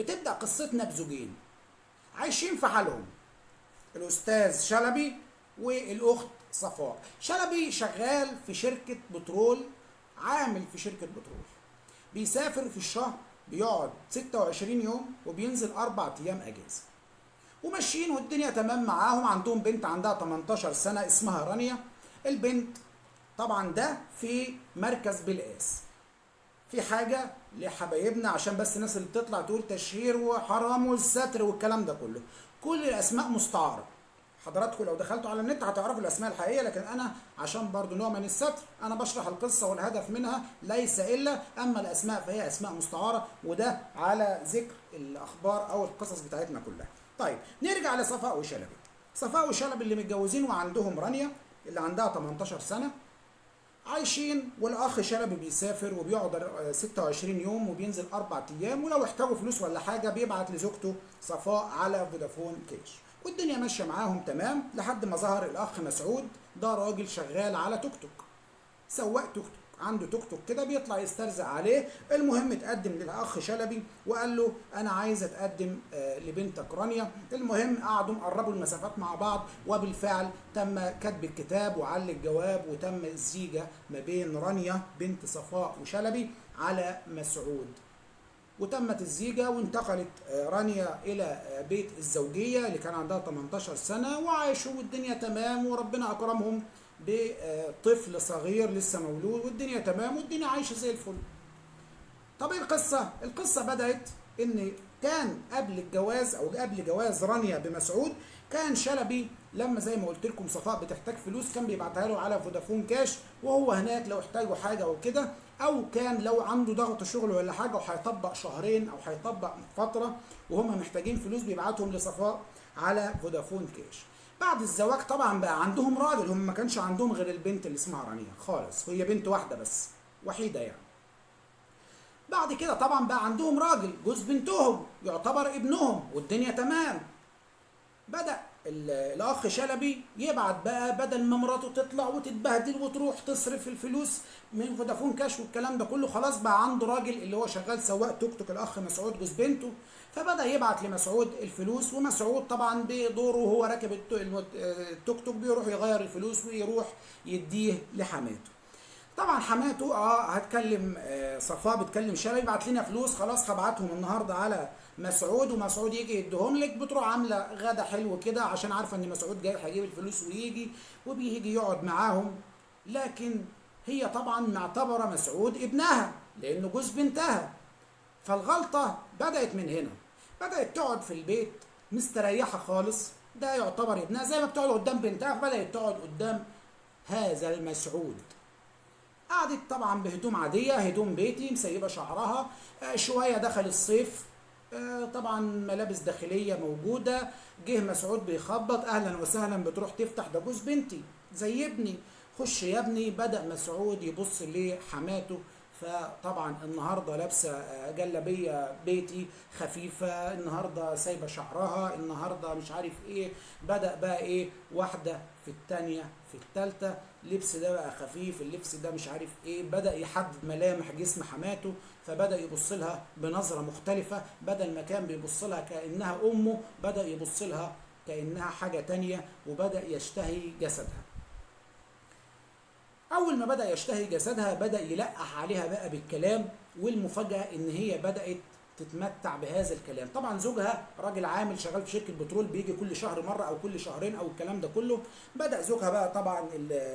بتبدأ قصتنا بزوجين عايشين في حالهم، الأستاذ شلبي والأخت صفاء. شلبي شغال في شركة بترول، عامل في شركة بترول، بيسافر في الشهر بيقعد 26 يوم وبينزل 4 أيام أجازة، وماشيين والدنيا تمام معاهم. عندهم بنت عندها 18 سنة اسمها رانيا. البنت طبعا ده في مركز بالقاس. في حاجة لحبايبنا عشان بس الناس اللي بتطلع تقول تشهير وحرام والستر والكلام ده كله، كل الأسماء مستعارة. حضراتكم لو دخلتوا على النت هتعرفوا الأسماء الحقيقية، لكن أنا عشان برضو نوع من الستر أنا بشرح القصة والهدف منها ليس إلا، أما الأسماء فهي أسماء مستعارة، وده على ذكر الأخبار أو القصص بتاعتنا كلها. طيب نرجع لصفاء وشلبي. صفاء وشلبي اللي متجوزين وعندهم رانيا اللي عندها 18 سنة، عايشين، والاخ شلبي بيسافر وبيقعد 26 يوم وبينزل 4 ايام، ولو احتاجوا فلوس ولا حاجه بيبعت لزوجته صفاء على فودافون كاش، والدنيا ماشيه معاهم تمام لحد ما ظهر الاخ مسعود. ده راجل شغال على توك توك، سواق توك توك، عنده توك توك كده بيطلع يسترزق عليه. المهم اتقدم للاخ شلبي وقال له انا عايز اتقدم لبنتك رانيا. المهم قعدوا قربوا المسافات مع بعض، وبالفعل تم كتب الكتاب وعل الجواب، وتم الزيجه ما بين رانيا بنت صفاء وشلبي على مسعود، وتمت الزيجه وانتقلت رانيا الى بيت الزوجيه اللي كان عندها 18 سنه، وعاشوا والدنيا تمام، وربنا اكرمهم بطفل صغير لسه مولود، والدنيا تمام والدنيا عايشه زي الفل. طب ايه القصه؟ القصه بدات ان كان قبل الجواز او قبل جواز رانيا بمسعود، كان شلبي لما زي ما قلت لكم صفاء بتحتاج فلوس كان بيبعتها له على فودافون كاش، وهو هناك لو احتاجوا حاجه او كده، او كان لو عنده ضغط شغل ولا حاجه وهيطبق شهرين او هيطبق فتره وهم محتاجين فلوس بيبعتهم لصفاء على فودافون كاش. بعد الزواج طبعا بقى عندهم راجل، هم ما كانش عندهم غير البنت اللي اسمها رانيا خالص، هي بنت واحده بس، وحيده يعني. بعد كده طبعا بقى عندهم راجل جوز بنتهم يعتبر ابنهم والدنيا تمام. بدأ الاخ شلبي يبعت بقى، بدل ما مراته تطلع وتتبهدل وتروح تصرف الفلوس من فودافون كاش والكلام ده كله، خلاص بقى عنده راجل اللي هو شغال سواق توك توك الاخ مسعود جوز بنته، فبدأ يبعت لمسعود الفلوس، ومسعود طبعا بدوره وهو راكب التوك توك بيروح يغير الفلوس ويروح يديه لحماته. طبعا حماته هتكلم صفاء بتكلم شلبي يبعت لنا فلوس، خلاص هبعتهم النهارده على مسعود، ومسعود يجي يديهم لك. بتروح عامله غدا حلو كده عشان عارفه ان مسعود جاي هيجيب الفلوس ويجي، وبيجي يقعد معاهم. لكن هي طبعا معتبره مسعود ابنها لانه جوز بنتها، فالغلطه بدات من هنا. بدات تقعد في البيت مستريحه خالص، ده يعتبر ابنها زي ما بتقعد قدام بنتها، فبدات تقعد قدام هذا المسعود. قعدت طبعا بهدوم عاديه، هدوم بيتي، مسيبه شعرها. شويه دخل الصيف، طبعا ملابس داخليه موجوده. جه مسعود بيخبط، اهلا وسهلا، بتروح تفتح، ده جوز بنتي زي ابني، خش يا ابني. بدا مسعود يبص لحماته، فطبعا النهارده لابسه جلابيه بيتي خفيفه، النهارده سايبه شعرها، النهارده مش عارف ايه. بدا بقى ايه، واحده في الثانيه في الثالثه، اللبس ده بقى خفيف، اللبس ده مش عارف ايه. بدا يحدد ملامح جسم حماته، فبدا يبص لها بنظره مختلفه، بدل ما كان بيبص لها كانها امه بدا يبص لها كانها حاجه تانيه، وبدا يشتهي جسدها. اول ما بدا يشتهي جسدها بدا يلقح عليها بقى بالكلام، والمفاجاه ان هي بدات تتمتع بهذا الكلام. طبعا زوجها راجل عامل شغال في شركه بترول، بيجي كل شهر مره او كل شهرين او الكلام ده كله. بدا زوجها بقى طبعا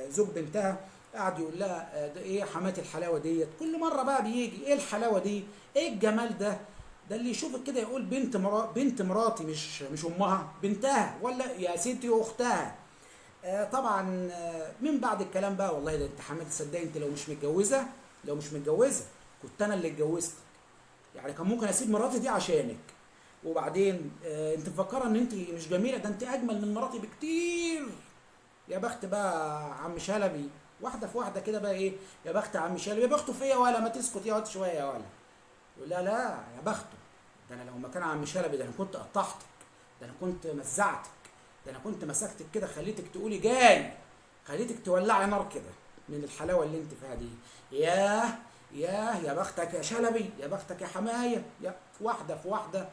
زوج بنتها قاعد يقول لها ده ايه حماتي الحلاوه ديت، كل مره بقى بيجي ايه الحلاوه دي، ايه الجمال ده، ده اللي يشوفك كده يقول بنت مراتي، مش امها، بنتها، ولا يا ستي اختها. طبعا من بعد الكلام بقى، والله ده انت حماتي تصدقي انت لو مش متجوزه كنت انا اللي اتجوزتك، يعني كان ممكن اسيب مراتي دي عشانك. وبعدين انت مفكره ان انت مش جميله، ده انت اجمل من مراتي بكتير. يا بخت بقى عم شلبي، واحده في واحده كده بقى ايه، يا بخت عم شلبي، يا بخته فيا ولا ما تسكت يا واد شويه يا ولا. يقول لا يا بخته، ده انا لو مكان عم شلبي ده انا كنت قطعتك، ده انا كنت مزعتك، ده انا كنت مسكتك كده خليتك تقولي جاي، خليتك تولعي نار كده من الحلاوه اللي انت فيها دي. يا بختك يا شلبي، يا بختك يا حمايه، يا واحده في واحده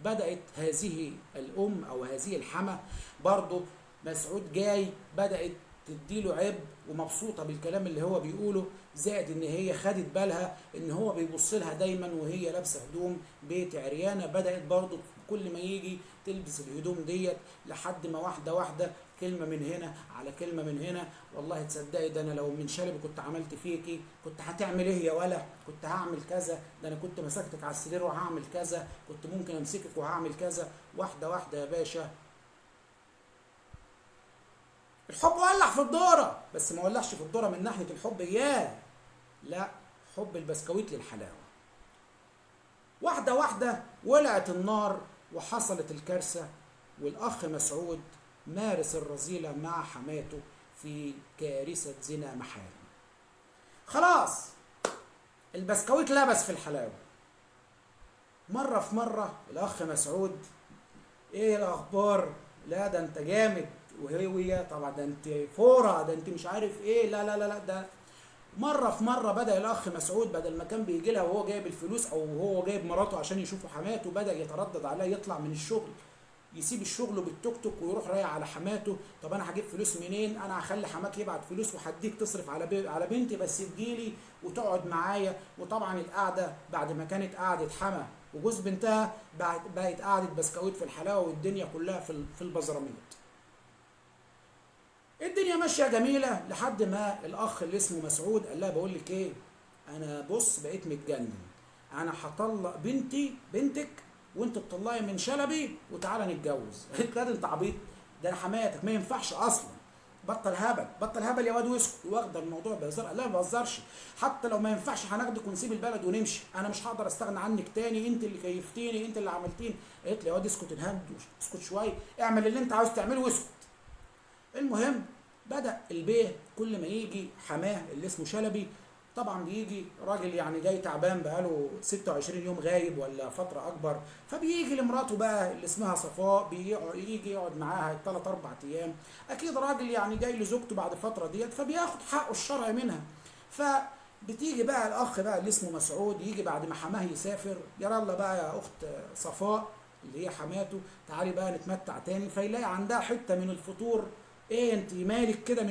بدأت هذه الأم أو هذه الحما برضه مسعود جاي بدأت تديله عيب ومبسوطة بالكلام اللي هو بيقوله، زائد ان هي خدت بالها ان هو بيبص لها دايما وهي لابسه هدوم بيت عريانه، بدأت برضه كل ما يجي تلبس الهدوم ديت، لحد ما واحده واحده كلمه من هنا على كلمه من هنا. والله تصدقي ده انا لو من شلبي كنت عملت فيكي كنت هتعمل ايه يا ولا، كنت هعمل كذا، ده انا كنت مسكتك على السرير وهعمل كذا، كنت ممكن امسكك وهعمل كذا. واحده واحده يا باشا الحب ولع في الدورة، بس ما ولعش في الدورة من ناحية الحب اياه، لا، حب البسكويت للحلاوة. واحدة واحدة ولعت النار وحصلت الكارثة، والأخ مسعود مارس الرذيلة مع حماته في كارثة زنا محارم. خلاص البسكويت لبس في الحلاوة. مرة في مرة الأخ مسعود ايه الأخبار؟ لا ده انت جامد، وهي طبعا ده انت فورة، ده انت مش عارف ايه، لا لا لا لا. ده مرة في مرة بدأ الأخ مسعود بدل ما كان بيجي لها وهو جايب الفلوس أو هو جايب مراته عشان يشوفوا حماته، بدأ يتردد عليها يطلع من الشغل، يسيب الشغل بالتوك توك ويروح رايح على حماته. طب أنا هجيب فلوس منين؟ أنا هخلي حماك يبعت فلوس وهديك تصرف على بنتي، بس تجيلي وتقعد معايا. وطبعا القعدة بعد ما كانت قعدة حما وجوز بنتها بقت قعدة بسكويت في الحلاوة، والدنيا كلها في البزراميط. الدنيا ماشيه جميله لحد ما الاخ اللي اسمه مسعود قال لها بقول لك ايه، انا بص بقيت متجنن، انا هطلق بنتك وانت تطلقي من شلبي وتعالى نتجوز. قالت له انت عبيط، ده انا حماتك ما ينفعش اصلا، بطل هبل بطل هبل يا واد واسكت. واخده الموضوع بهزار. قال لها ما بهزرش، حتى لو ما ينفعش هناخدك ونسيب البلد ونمشي، انا مش هقدر استغنى عنك تاني، انت اللي كيفتيني، انت اللي عملتيني. قالت لي يا واد اسكت الهند، اسكت شويه، اعمل اللي انت عاوز تعمله واسكت. المهم بدأ البيه كل ما يجي حماه اللي اسمه شلبي، طبعا بيجي راجل يعني جاي تعبان بقاله 26 يوم غايب ولا فترة أكبر، فبيجي لمراته بقى اللي اسمها صفاء، بيجي يقعد معاها 3 4 أيام. أكيد راجل يعني جاي لزوجته بعد فترة ديت فبياخد حقه الشرعي منها. فبتيجي بقى الأخ بقى اللي اسمه مسعود يجي بعد ما حماه يسافر، يلا بقى يا أخت صفاء اللي هي حماته تعالي بقى نتمتع تاني، فيلاقي عندها حتة من الفطور. ايه انت مالك كده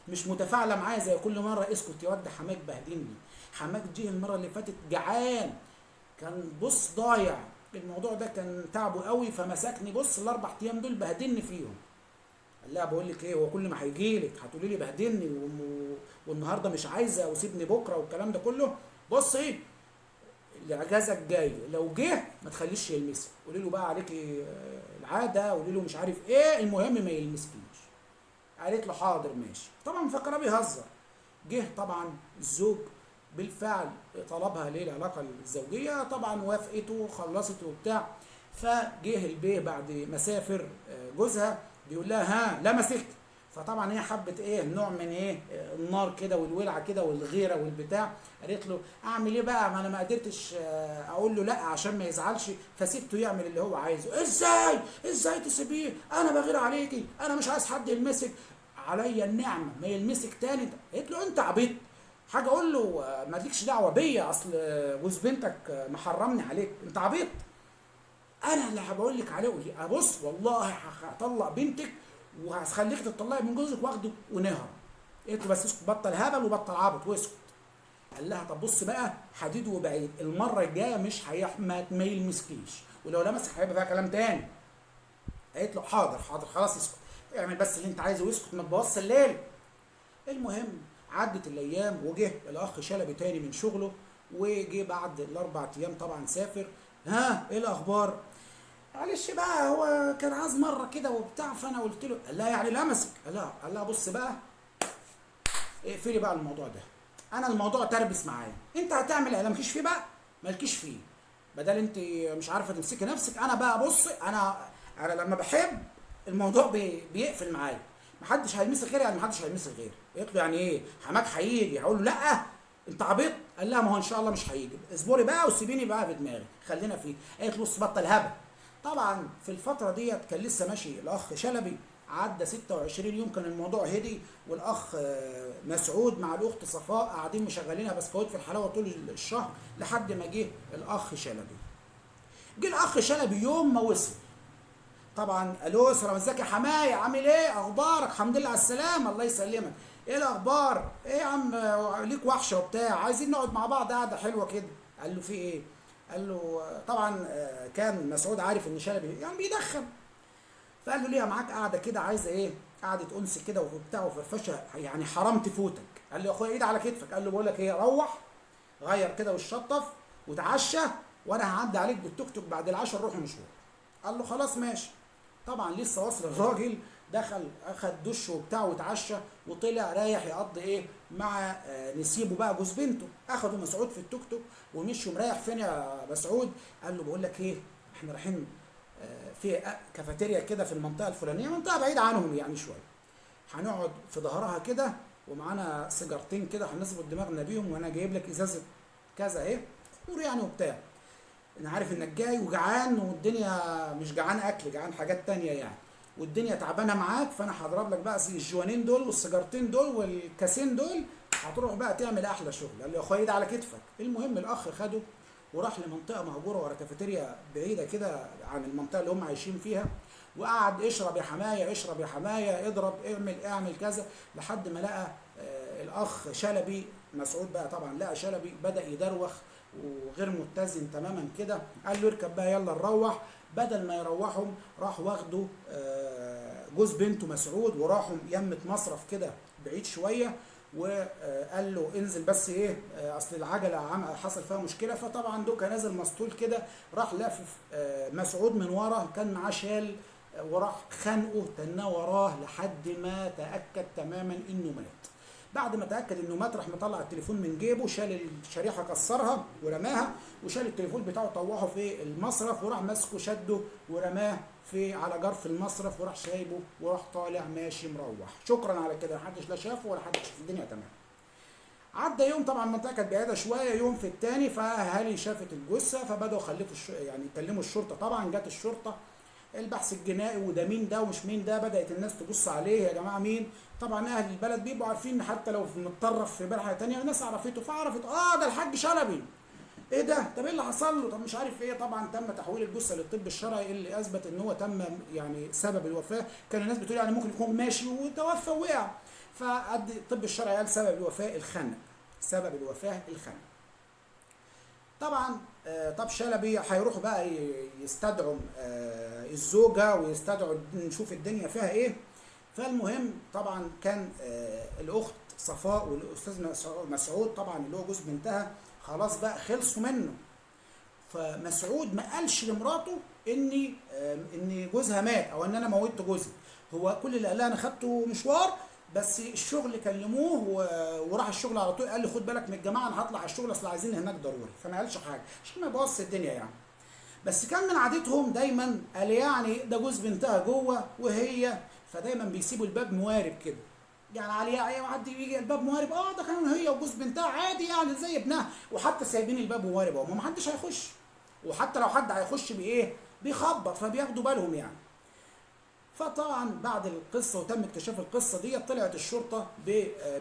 مش متفاعله معايا زي كل مره؟ اسكت يا واد، حماك بهدلني، حماك جه المره اللي فاتت جعان كان بص ضايع، الموضوع ده كان تعبه قوي فمسكني بص ال4 ايام دول بهدلني فيهم. قال لها بقول لك ايه، هو كل ما هيجي لك هتقولي لي بهدلني والنهارده مش عايزه وسيبني بكره والكلام ده كله؟ بص ايه الاجازه الجايه لو جه ما تخليش يلمسك، قولي له بقى عليكي العاده، قولي له مش عارف ايه، المهم ما يلمسكيش. قالت له حاضر ماشي، طبعا مفكره بيهزر. جه طبعا الزوج بالفعل طلبها ليه العلاقه الزوجيه، طبعا وافقته وخلصت وبتاع. فجه البيه بعد ما سافر جوزها بيقول لها ها لمسك، فطبعا هي حبت ايه نوع من ايه النار كده والولعه كده والغيره والبتاع. قالت له اعمل ايه بقى، ما انا ما قدرتش اقول له لا عشان ما يزعلش، فسيبته يعمل اللي هو عايزه. ازاي تسيبيه، انا بغير عليكي، انا مش عايز حد يلمسك، عليا النعمه ما يلمسك تاني. قالت له انت عبيط، حاجه اقول له مالكش دعوه بيا، اصل جوز بنتك محرمني عليك، انت عبيط، انا اللي بقول لك عليه. بص والله هطلق بنتك وهخليك تطلعي من جوزك واخده ونهرب. قلت له بس اسكت، بطل هبل وبطل عبط واسكت. قال لها طب بص بقى حديد وبعيد، المره الجايه مش ما يلمسكيش، ولو لمسك هيبقى فيها كلام تاني. قالت له حاضر خلاص اسكت، اعمل بس اللي انت عايزه واسكت ما تبوظش الليل. المهم عدت الايام وجه الاخ شلبي تاني من شغله، وجه بعد ال4 ايام طبعا سافر. ها ايه الاخبار؟ معلش بقى هو كان عايز مره كده وبتاع، فانا قلت له. قال لها يعني لمسك؟ قال لها بص بقى اقفلي بقى الموضوع ده، انا الموضوع تربس معايا، انت هتعمل ايه مالكيش فيه بقى، مالكيش فيه، بدل انت مش عارفه تمسكي نفسك. انا بقى بص انا لما بحب الموضوع بيقفل معايا، محدش هيلمسك غيري، يعني محدش هيلمسك غيري. قلت له يعني ايه حماك هيجي؟ هقول له لا انت عبيط؟ قال لها ما هو ان شاء الله مش هيجي، اصبري بقى وسيبيني بقى في دماغي، خلينا فيه. قالت له بص بطل هبل. طبعا في الفتره ديت كان لسه ماشي الاخ شلبي، عدى 26 يوم كان الموضوع هدي، والاخ مسعود مع الاخت صفاء قاعدين مشغلينها بسكويت في الحلاوه طول الشهر لحد ما جه الاخ شلبي. جه الاخ شلبي يوم ما وصل، طبعا الو سلام، ازيك يا حماية، عامل ايه، اخبارك، الحمد لله على السلامه، الله يسلمك، ايه الاخبار، ايه يا عم ليك وحشه وبتاع، عايزين نقعد مع بعض قعده حلوه كده. قال له في ايه؟ قال له طبعا كان مسعود عارف ان شلبي يعني بيدخن، فقال له ليها معاك قاعده كده، عايزه ايه، قعده انس كده وبتاع وفرفشه، يعني حرام تفوتك. قال له يا اخويا ايد على كتفك. قال له بقول لك ايه، روح غير كده والشطف وتعشى، وانا هعدي عليك بالتوك توك بعد العشاء نروح مشوار. قال له خلاص ماشي. طبعا لسه واصل الراجل، دخل اخد دش وبتاع واتعشى وطلع رايح يقضي ايه مع نسيبه بقى جوز بنته. اخدوا مسعود في التوك توك ومشوا. مريح فين يا مسعود؟ قال له بقول لك ايه، احنا رايحين في كافيتيريا كده في المنطقه الفلانيه، منطقه بعيده عنهم يعني شويه، هنقعد في ظهرها كده ومعانا سيجارتين كده هنظبط دماغنا بيهم، وانا جايب لك ازازه كذا ايه خمور يعني وبتاع، انا عارف انك جاي وجعان والدنيا مش جعان اكل، جعان حاجات تانية يعني، والدنيا تعبانه معاك، فانا هضرب لك بقى الجوانين دول والسيجارتين دول والكاسين دول، هتروح بقى تعمل احلى شغل. قال له يا اخويا ايد على كتفك. المهم الاخ خده وراح لمنطقه مهجوره ورا كافيتيريا بعيده كده عن المنطقه اللي هم عايشين فيها، وقعد اشرب يا حمايه، اشرب يا حمايه، اضرب، اعمل كذا، لحد ما لقى الاخ شلبي. مسعود بقى طبعا لقى شلبي بدأ يدروخ وغير متزن تماما كده، قال له اركب بقى يلا نروح. بدل ما يروحهم راح واخده جوز بنته مسعود وراحوا يمة مصرف كده بعيد شويه، وقال له انزل بس ايه اصل العجله حصل فيها مشكله. فطبعا دوكا نازل مسطول كده، راح لافف مسعود من ورا، كان معاه شال، وراح خانقه تناه وراه لحد ما تاكد تماما انه مات. بعد ما تاكد انه مات راح مطلع التليفون من جيبه، شال الشريحه كسرها ورماها، وشال التليفون بتاعه طوحه في المصرف، وراح ماسكه شده ورماه في على جرف المصرف، وراح سايبه وراح طالع ماشي مروح. شكرا على كده، محدش لا شافه ولا حد شاف، الدنيا تمام. عدى يوم، طبعا المنطقه كانت بعيده شويه، يوم في الثاني فاهالي شافت الجثه فبداوا يعني يكلموا الشرطه. طبعا جت الشرطه، البحث الجنائي، وده مين ده ومش مين ده، بدات الناس تبص عليه، يا جماعه مين؟ طبعا اهل البلد بيبقوا عارفين حتى لو متطرف في بلحه ثانيه، الناس عرفته، فعرفت ده الحاج شلبي. ايه ده؟ طب ايه اللي حصل له؟ طب مش عارف ايه. طبعا تم تحويل الجثه للطب الشرعي اللي اثبت ان هو تم يعني سبب الوفاه، كان الناس بتقول يعني ممكن يكون ماشي وتوفى ووقع، فالطب الشرعي قال سبب الوفاه الخنق، سبب الوفاه الخنق. طبعا طب شلبي هيروحوا بقى يستدعوا الزوجه ويستدعوا نشوف الدنيا فيها ايه. فالمهم طبعا كان الاخت صفاء والاستاذ مسعود طبعا اللي هو جوز بنتها خلاص بقى خلصوا منه. فمسعود ما قالش لمراته ان جوزها مات او ان انا موتت جوزي، هو كل اللي قال لها انا خدته مشوار بس الشغل كلموه وراح الشغل على طول، قال لي خد بالك من الجماعه انا هطلع على الشغل اصل عايزين هناك ضروري، فما قالش حاجه عشان ما يبوظش الدنيا يعني. بس كان من عادتهم دايما قال يعني ده جوز بنتها جوه وهي، فدايما بيسيبوا الباب موارب كده، يعني عليها اي حد يجي الباب موارب، ده كانوا هي وجوز بنتها عادي يعني زي ابنها، وحتى سايبين الباب موارب اهو، ما حدش هيخش، وحتى لو حد هيخش بايه بيخبط، فبياخدوا بالهم يعني. فطبعا بعد القصه وتم اكتشاف القصه دي، طلعت الشرطه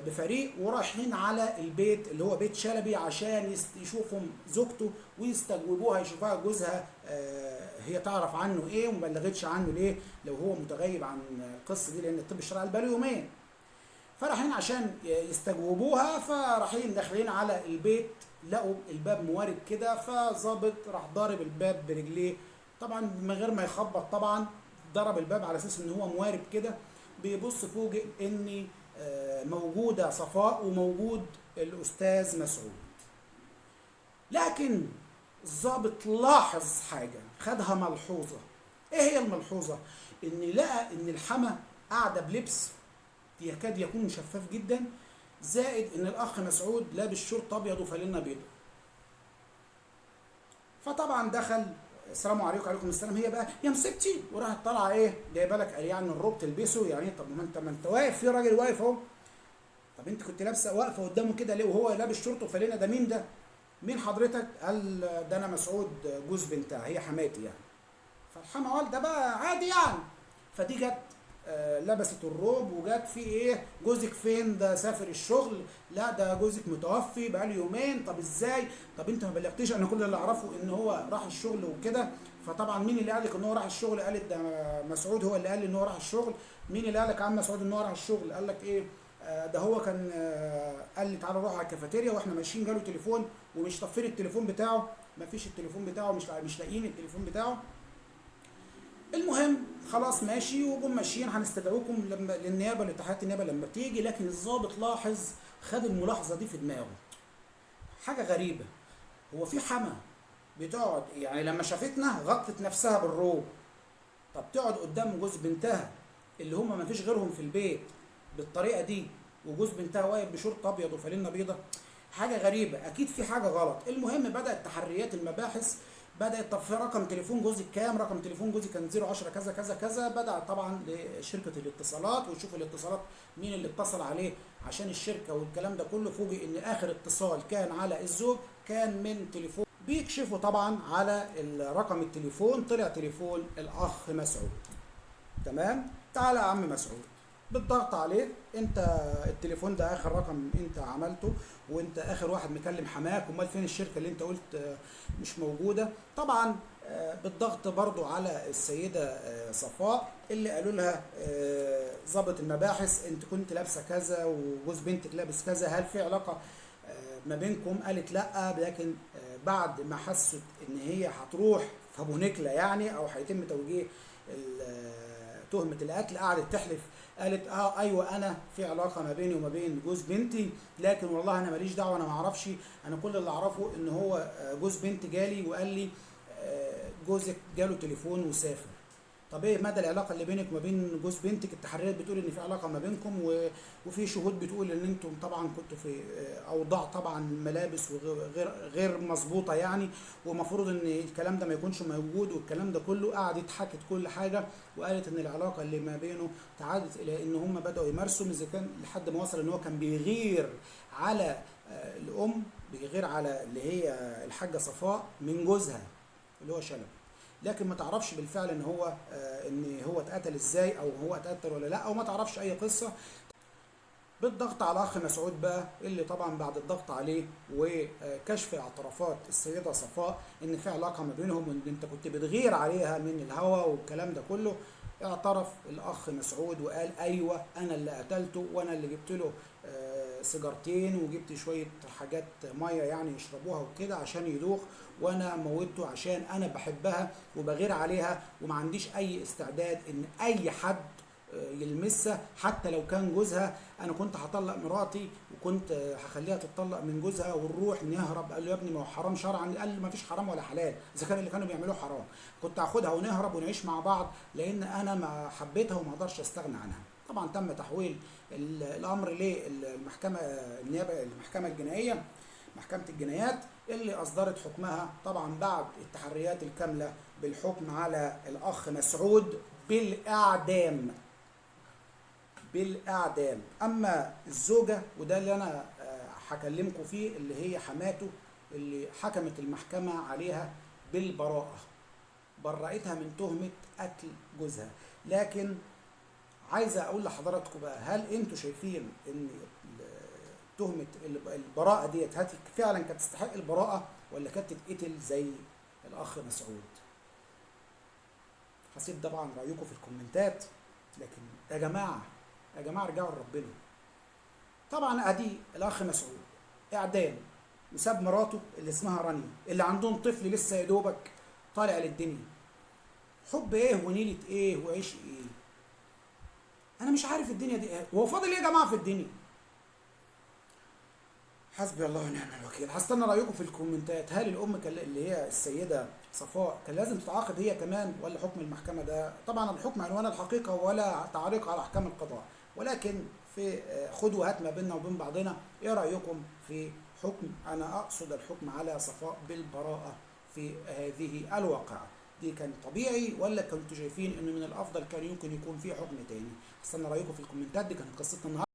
بفريق ورايحين على البيت اللي هو بيت شلبي عشان يشوفوا زوجته ويستجوبوها، يشوفوها جوزها هي تعرف عنه ايه وما بلغتش عنه ليه لو هو متغيب عن القصه دي، لان الطب الشرعي بقاله يومين. فرايحين عشان يستجوبوها، فرايحين داخلين على البيت لقوا الباب موارب كده، فظابط راح ضارب الباب برجليه طبعا من غير ما يخبط، طبعا ضرب الباب على اساس ان هو موارب كده، بيبص فوجئ ان موجوده صفاء وموجود الاستاذ مسعود. لكن الضابط لاحظ حاجه، خدها ملحوظه. ايه هي الملحوظه؟ ان لقى ان الحما قاعده بلبس يكاد يكون شفاف جدا، زائد ان الاخ مسعود لابس شورت ابيض وفانلة بيضاء. فطبعا دخل السلام عليكم. وعليكم السلام. هي بقى يا مسكتي، وراحت طالعه ايه جايبه لك يعني الروب تلبسه يعني. طب ما انت واقف، في راجل واقف اهو، طب انت كنت لابسه واقفه قدامه كده ليه وهو لابس شورت وفانلة؟ ده مين ده؟ مين حضرتك؟ قال ده انا مسعود جوز بنتها، هي حماتي يعني. فالحما قال ده بقى عادي يعني. فدي جت لبست الروب وجات في ايه، جوزك فين؟ ده سافر الشغل. لا ده جوزك متوفي بقاله يومين. طب ازاي؟ طب انت ما بلغتيش؟ انا كل اللي اعرفه ان هو راح الشغل وكده. فطبعا مين اللي قال لك ان هو راح الشغل؟ قالت ده مسعود هو اللي قال لي ان هو راح الشغل. مين اللي قال لك يا عم مسعود ان هو راح الشغل؟ قال لك ايه؟ ده هو كان قال لي تعالى نروح على الكافيتيريا واحنا ماشيين جاله تليفون ومش طافين التليفون بتاعه، مفيش التليفون بتاعه، مش لاقيين التليفون بتاعه. المهم خلاص ماشي، وجم ماشيين هنستدعوكم لما للنيابه لتحقيقات النيابه لما تيجي. لكن الضابط لاحظ، خد الملاحظه دي في دماغه. حاجه غريبه، هو في حما بتقعد يعني لما شافتنا غطت نفسها بالروب، طب تقعد قدام جوز بنتها اللي هم ما فيش غيرهم في البيت بالطريقه دي، وجوز بنتها واقف بشورت ابيض وفانلة بيضه؟ حاجه غريبه، اكيد في حاجه غلط. المهم بدات تحريات المباحث، بدات طب في رقم تليفون جوزك كام؟ رقم تليفون جوزي كان 010 كذا كذا كذا. بدا طبعا لشركه الاتصالات ويشوف الاتصالات مين اللي اتصل عليه عشان الشركه والكلام ده كله. فوجئ ان اخر اتصال كان على الزوج كان من تليفون. بيكشفوا طبعا على رقم التليفون، طلع تليفون الاخ مسعود. تمام، تعالى يا عم مسعود، بالضغط عليه، انت التليفون ده اخر رقم انت عملته، وانت اخر واحد مكلم حماك، امال فين الشركه اللي انت قلت مش موجوده؟ طبعا بالضغط برضو على السيده صفاء اللي قالوا لها ضابط المباحث انت كنت لابسه كذا وجوز بنتك لابس كذا، هل في علاقه ما بينكم؟ قالت لا، لكن بعد ما حست ان هي هتروح في ابو نكله يعني او هيتم توجيه تهمه القتل، قعدت تحلف. قالت ايوه انا في علاقه ما بيني وما بين جوز بنتي، لكن والله انا ماليش دعوه، انا ما اعرفش. انا كل اللي اعرفه ان هو جوز بنتي جالي وقال لي جوزك جاله تليفون وسافر. طب ايه مدى العلاقه اللي بينك وما بين جوز بنتك؟ التحريات بتقول ان في علاقه ما بينكم، وفي شهود بتقول ان انتم طبعا كنتوا في اوضاع طبعا ملابس وغير مظبوطه يعني، ومفروض ان الكلام ده ما يكونش موجود والكلام ده كله. قعدت حكت كل حاجه وقالت ان العلاقه اللي ما بينه تعادت الى ان هم بداوا يمارسوا، اذا كان لحد ما وصل ان هو كان بيغير على الام، بيغير على اللي هي الحاجه صفاء من جوزها اللي هو شلبي. لكن ما تعرفش بالفعل ان هو اتقتل ازاي او هو اتقتل ولا لا، او ما تعرفش اي قصه. بالضغط على اخ مسعود بقى، اللي طبعا بعد الضغط عليه وكشف اعترافات السيده صفاء ان في علاقه ما بينهم وان انت كنت بتغير عليها من الهوى والكلام ده كله، اعترف الاخ مسعود وقال ايوه انا اللي قتلته، وانا اللي جبت له سيجارتين وجبت شويه حاجات ميه يعني يشربوها وكده عشان يدوخ، وانا موتته عشان انا بحبها وبغير عليها، وما عنديش اي استعداد ان اي حد يلمسها حتى لو كان جوزها. انا كنت هطلق مراتي وكنت هخليها تتطلق من جوزها ونروح نهرب. قال له يا ابني ما هو حرام شرعا. قال له ما فيش حرام ولا حلال، اذا كان اللي كانوا بيعملوه حرام كنت هاخدها ونهرب ونعيش مع بعض، لان انا ما حبيتها وما اقدرش استغنى عنها. طبعا تم تحويل الامر للمحكمه النيابه المحكمه الجنائيه، محكمه الجنايات اللي اصدرت حكمها طبعا بعد التحريات الكامله بالحكم على الاخ مسعود بالاعدام. بالاعدام. اما الزوجه وده اللي انا هكلمكم فيه اللي هي حماته، اللي حكمت المحكمه عليها بالبراءه، برأتها من تهمه قتل جوزها. لكن عايزه اقول لحضراتكم بقى، هل انتوا شايفين ان تهمه البراءه ديت فعلا كانت تستحق البراءه ولا كانت تتقتل زي الاخ مسعود؟ هسيب طبعا رايكم في الكومنتات. لكن يا جماعه ارجعوا لربنا. طبعا ادي الاخ مسعود اعدام وساب مراته اللي اسمها رانيا اللي عندهم طفل لسه يا دوبك طالع للدنيا. حب ايه ونيله ايه وعيش ايه؟ انا مش عارف الدنيا دي ايه، هو فاضل ايه يا جماعه في الدنيا؟ حسبي الله ونعم الوكيل. هستنى رايكم في الكومنتات. هل الام اللي هي السيده صفاء كان لازم تتعاقب هي كمان ولا حكم المحكمه ده؟ طبعا الحكم عنوان الحقيقه ولا تعليق على احكام القضاء، ولكن في خد وهات ما بيننا وبين بعضنا. ايه رايكم في حكم، انا اقصد الحكم على صفاء بالبراءه في هذه الواقعه؟ دي كان طبيعي ولا كنتوا شايفين انه من الافضل كان يمكن يكون في حكم تاني؟ استنى رايكم في الكومنتات. دي كانت قصتنا النهارده.